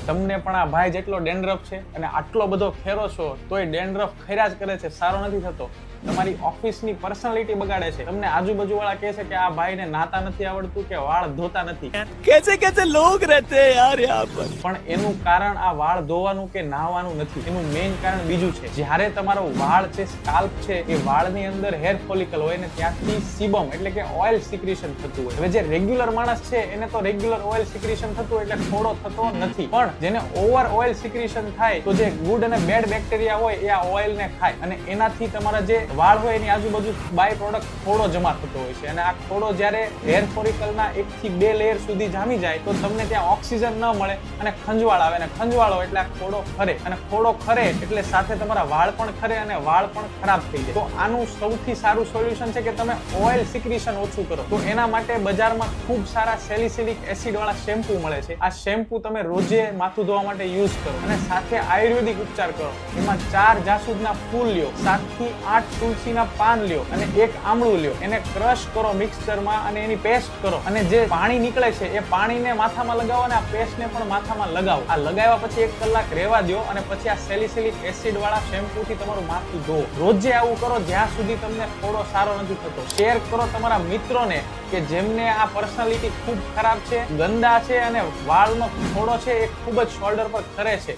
તમને પણ આ ભાઈ જેટલો ડેન્ડ્રફ છે અને આટલો બધો ખેરો છો તોય ડેન્ડ્રફ ખેર્યા જ કરે છે, સારો નથી થતો. તમારી ઓફિસની પર્સનાલિટી બગાડે છે. તમને આજુબાજુ વાળા કહે છે કે આ ભાઈને નાતા નથી આવડતું કે વાળ ધોતા નથી. कैसे कैसे लोग रहते हैं यार यहाँ पर. પણ એનું કારણ આ વાળ ધોવાનું કે નાહવાનું નથી. એનું મેઇન કારણ બીજું છે. જ્યારે તમારો વાળ છે, સ્કાલ્પ છે, એ વાળની અંદર હેર ફોલિકલ હોય ને ત્યાંથી સિબમ એટલે કે ઓઇલ સિક્રેશન થતું હોય. હવે જે રેગ્યુલર માણસ છે એને તો રેગ્યુલર ઓઇલ સિક્રેશન થતું હોય એટલે ફોડો થતો નથી. પણ જેને ઓવર ઓઇલ સિક્રેશન થાય તો જે ગુડ અને બેડ બેક્ટેરિયા હોય એ આ ઓઇલને ખાય અને એનાથી તમારા જે વાળ હોય એની આજુબાજુ બાય પ્રોડક્ટ ખોડો જમા થતો હોય છે. અને આ ખોડો જ્યારે હેર ફોલિકલના 1 થી 2 લેયર સુધી જામી જાય તો તમને ત્યાં ઓક્સિજન ન મળે અને ખંજવાળ આવે. અને ખંજવાળ હોય એટલે આ ખોડો ખરે અને ખોડો ખરે એટલે સાથે તમારા વાળ પણ ખરે અને વાળ પણ ખરાબ થઈ જાય. તો આનું સૌથી સારું સોલ્યુશન છે કે તમે ઓઇલ સિક્રેશન ઓછું કરો. તો એના માટે બજારમાં ખૂબ સારા સેલિસિલિક એસિડ વાળા શેમ્પુ મળે છે. આ શેમ્પુ તમે રોજે માથું ધોવા માટે યુઝ કરો અને સાથે આયુર્વેદિક ઉપચાર કરો. એમાં 4 જાસૂદના ફૂલ લ્યો, 7 થી 8 તુલસીના પાન લ્યો અને 1 આમળું લ્યો. એને ક્રશ કરો મિક્સચરમાં અને એની પેસ્ટ કરો અને જે પાણી નીકળે છે એ પાણીને માથામાં લગાવો અને આ પેસ્ટને પણ માથામાં લગાવો. આ લગાવ્યા પછી 1 કલાક રહેવા દો અને પછી આ સેલિસિલિક એસિડ વાળા શેમ્પૂથી તમારું માથું ધોવો. રોજે આવું કરો જ્યાં સુધી તમને ફોડો સારો નથી થતો. શેર કરો તમારા મિત્રોને કે જેમને આ પર્સનાલિટી ખૂબ ખરાબ છે, ગંદા છે અને વાળનો ફોડો છે એ ખૂબ જ શોલ્ડર પર ખરે છે.